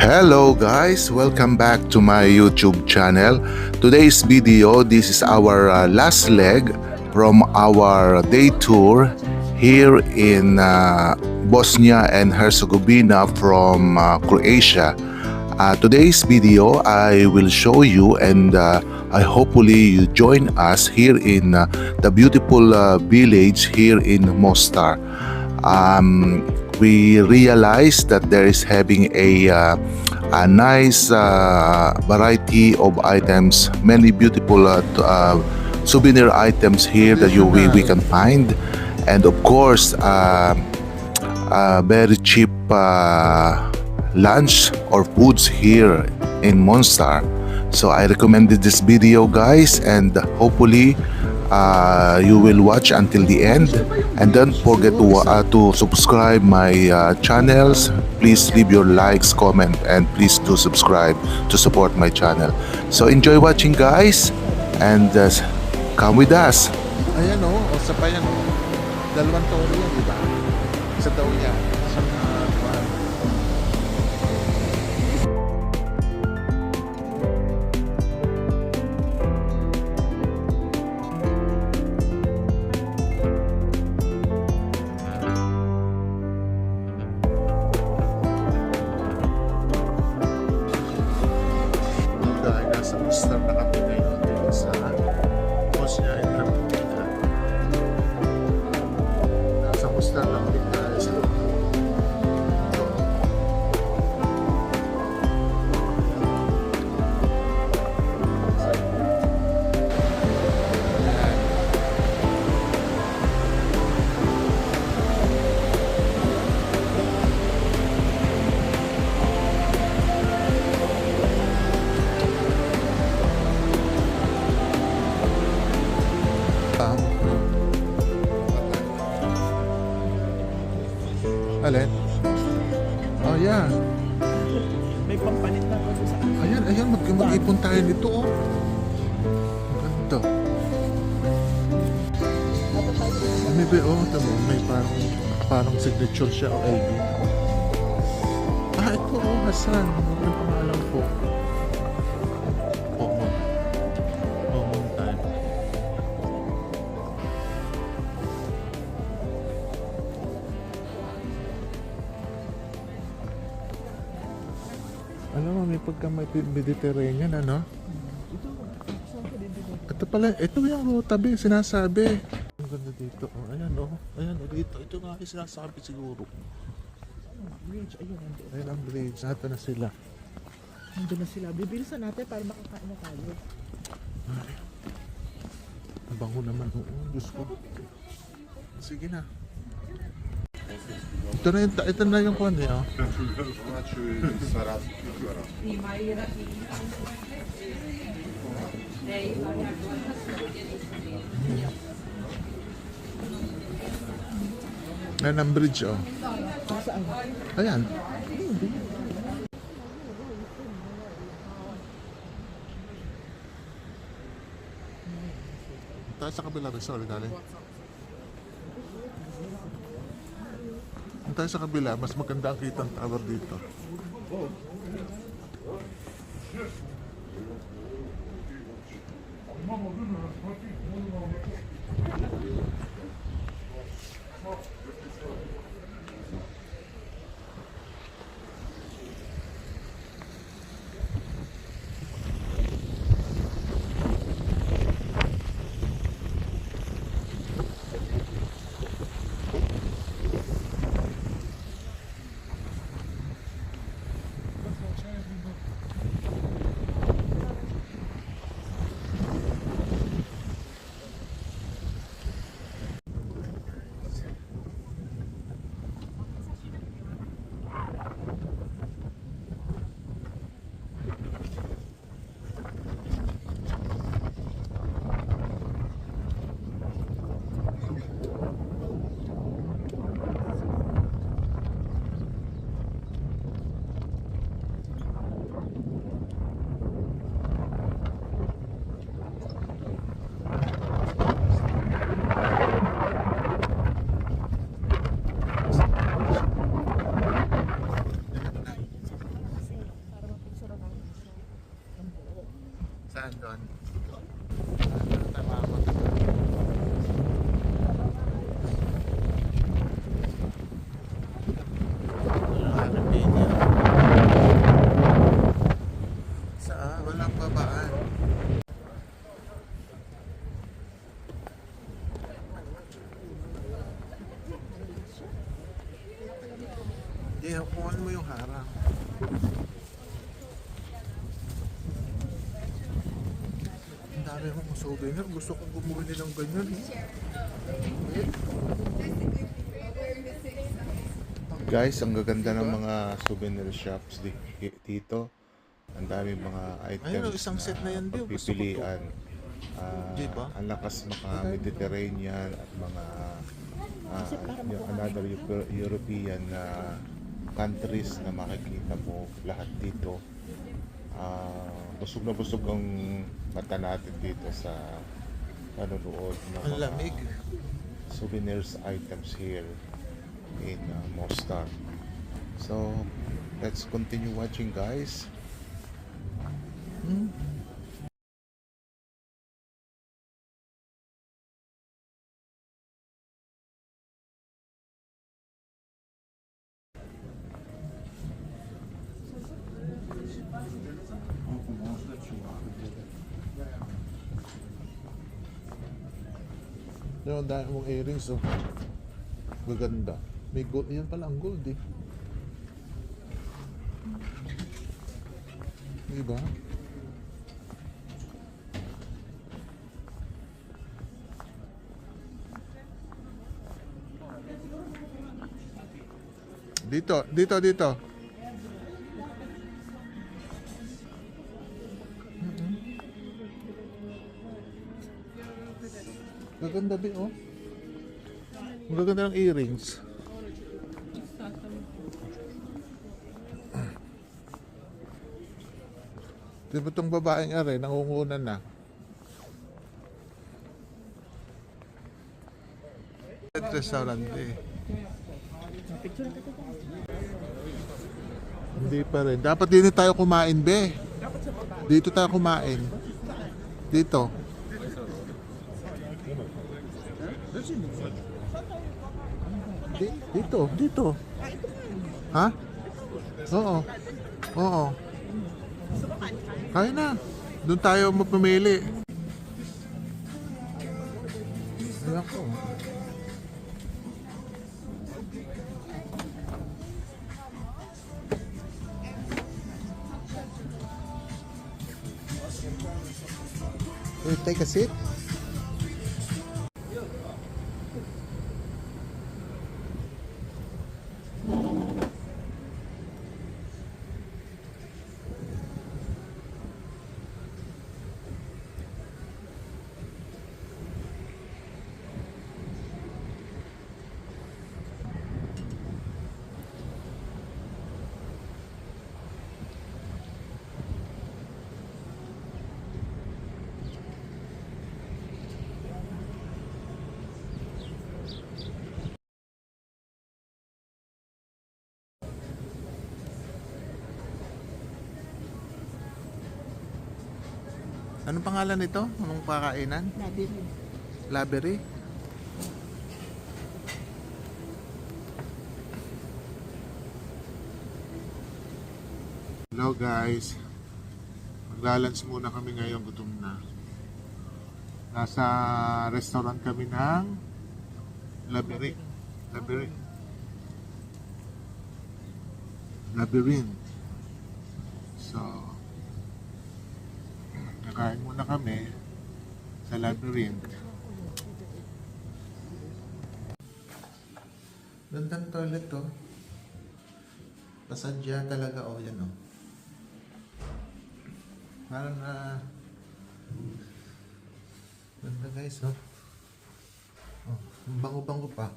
Hello guys, welcome back to my YouTube channel. Today's video, this is our last leg from our day tour here in Bosnia and Herzegovina from Croatia. Today's video, I will show you and I hopefully you join us here in the beautiful village here in Mostar. We realized that there is having a nice variety of items, many beautiful souvenir items here that we can find, and of course very cheap lunch or foods here in Mostar. So I recommended this video guys, and hopefully you will watch until the end, and don't forget to subscribe my channels. Please leave your likes, comment, and please do subscribe to support my channel. So enjoy watching guys, and come with us. Ayan o, sa pa yan o. Dalawang toro yan, di ba? Isa daw yan. Isang dahil nasa Mostar na kami ngayon dito sa Bosnia and Herzegovina. Nasa Mostar na kami dahil sa alin? Oh yeah. May pampalit na ako sa akin. Ayan, mag-ipon tayo nito oh. Ang ganda. May parang signature siya o LV. Ito oh, Hasan. Ang pangalan po. Common time. Alam mo, may pagka may Mediterranean, ano? Ito pala, ito yung tabi, sinasabi. Ang ganda dito, oh. Ayan, oh. Ayan, oh, dito. Ito nga yung sinasabi siguro. Bridge, ayun, nandun. Ayan ang bridge, nato na sila. Nandun na sila. Bibilisan natin para makakain na tayo. Ay, ang bango naman, oh. Diyos ko. Sige na. Ito na yung kwan eh, oh. Ayan ang bridge, oh. Saan? Ayan. Tayo sa kabila, sorry, dali. Tayo sa kabila, mas maganda ang kitang tower dito. Kaya kuhan mo yung harang. Ang dami mong souvenir. Gusto kong bumili ng ganyan. Guys, ang gaganda ng mga souvenir shops dito. Ang dami mga items Ayun, isang set na yan, Bill. Gusto ko to. pagpipilian. Diba? Ang lakas mga Mediterranean at mga yung another European countries na makikita mo lahat dito. Busog na busog ang mata natin dito sa panonood ng Ang lamig. souvenirs items here in Mostar. So let's continue watching, guys. Yung dahil mong earrings, oh. Gaganda. May gold. Yan pala ang gold, eh. Diba? Dito. Gaganda din, oh. Ang gaganda ng earrings. Diba itong babaeng are, nangungunan na. At restaurant, eh. Picture natin ito. Hindi pa rin. Dapat din tayo kumain, be. Dito tayo kumain. Dito. Dito. Ha? Oo. Kaya na. Doon tayo magpamili. Ayan ko. Take a seat. Anong pangalan nito? Anong pakainan? Labyrinth. Labery? Hello guys. Maglalunch muna kami ngayon, gutom na. Nasa restaurant kami ng Labyrinth. So, nakain muna kami sa Labyrinth. Gandang toilet to. Pasadya talaga, oh, yan oh. Parang ganda guys, oh. Oh, bango-bango pa.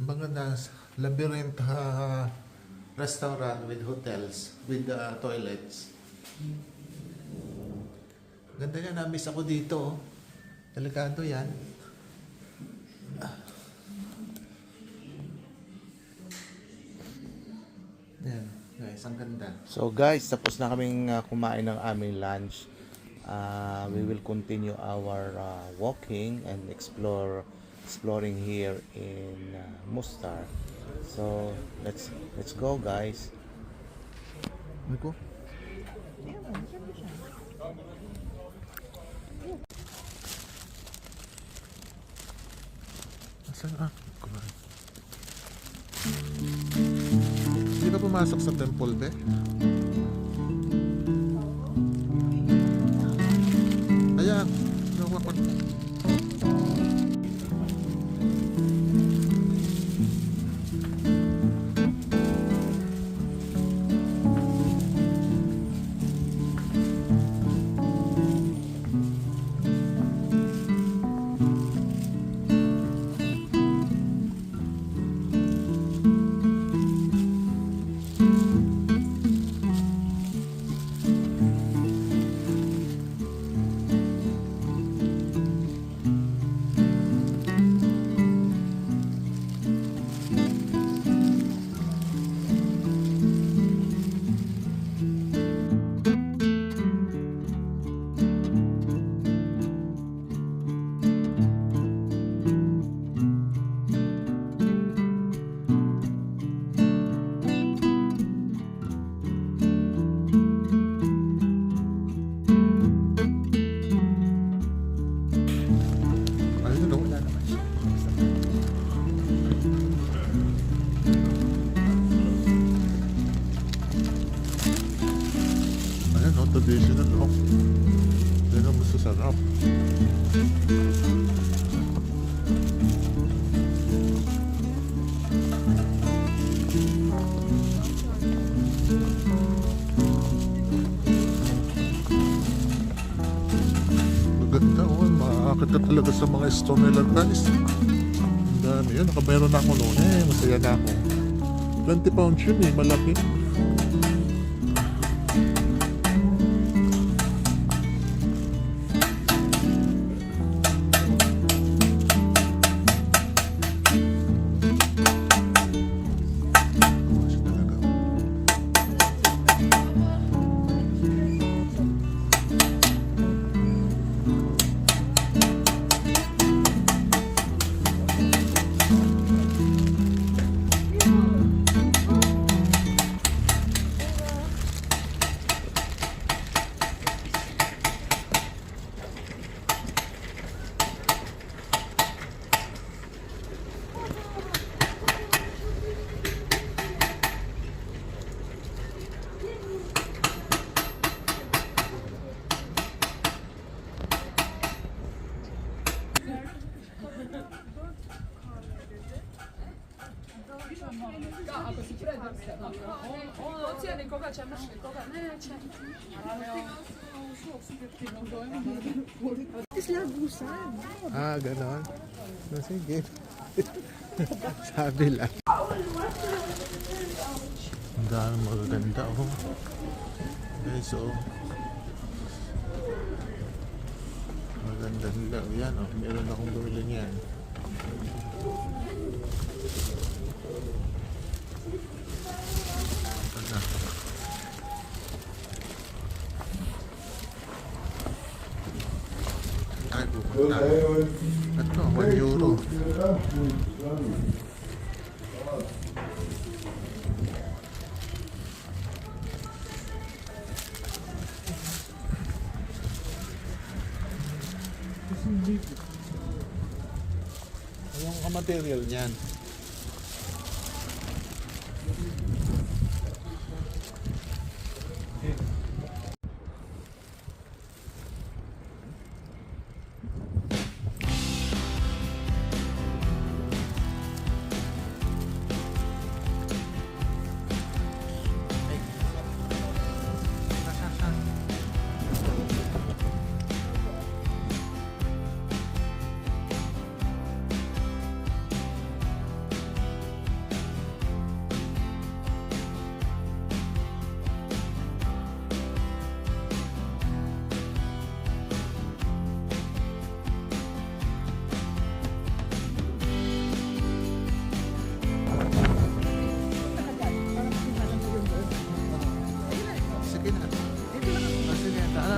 Ang maganda, Labyrinth restaurant with hotels, with toilets. Ganda niya, na-miss ako dito, oh. Delikado yan. Yan, guys, ang ganda. So guys, tapos na kaming kumain ng aming lunch. We will continue our walking and exploring here in Mostar. So let's go, guys. Ano ko? Asan? Kumain. pumasok sa temple, be? Ayan. Gawa ko. Ayun, wala naman siya. Ayan, traditional, Yan ang masasarap. Maganda, makakakit ka talaga sa mga store nila, guys. Ang dami yun, nakabayro na ako noon masaya na ako. 20 pounds yun malaki. 어찌하니 거가 잠시 거가 Labusan. Ganon. Sige. Sabi lang. Ang dami magaganda, Guys, maganda nila. Yan, meron akong bumili niyan. Ay, pupunta. Ito, 1 euro. Yung material niyan.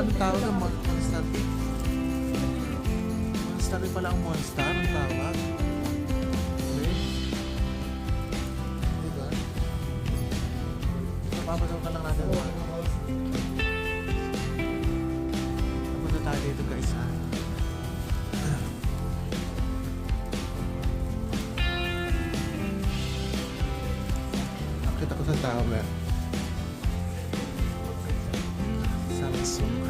Anong tawag ng monster? Monster pala ang monster. Anong tawag? Okay. Diba? Napapagaw ka lang natin. Napunta tayo dito, guys, Nakita ko sa Sa tower. Samsung.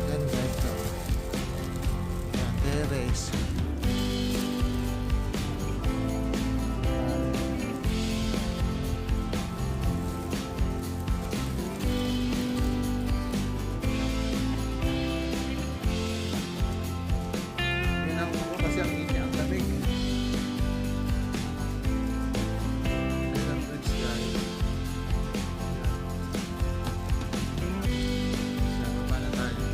Ganda ito. Yan, terrace. Ginagawa ko kasi ang init, ang lamig. Ayan ang bridge, guys. Sa baba na tayo.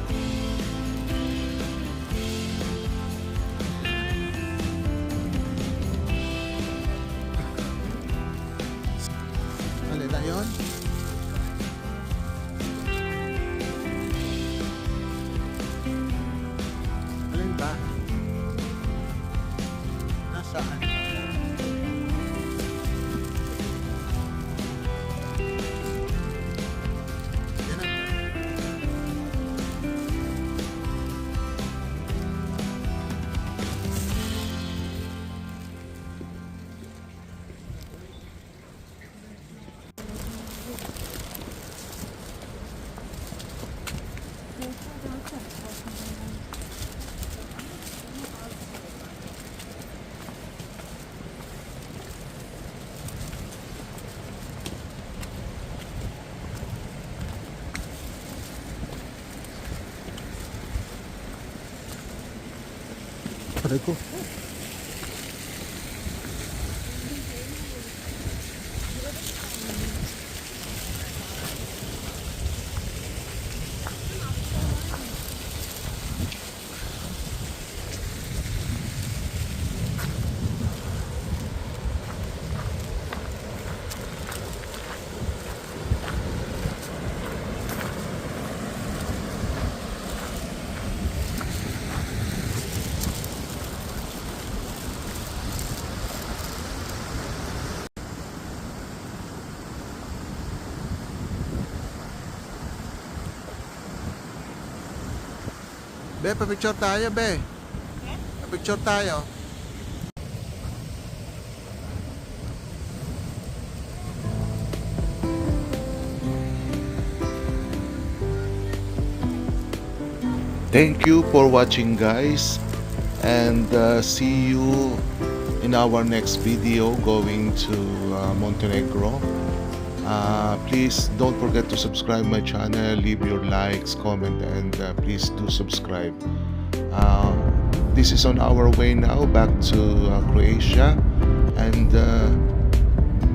Alin na yun? Alin ba? Nasaan? Yan na. Aray ko. Be, pa-picture tayo, be. Pa-picture tayo. Thank you for watching, guys, and see you in our next video going to Montenegro. Please don't forget to subscribe my channel, leave your likes, comment, and please do subscribe. This is on our way now back to Croatia, and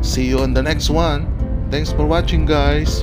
see you on the next one. Thanks for watching, guys.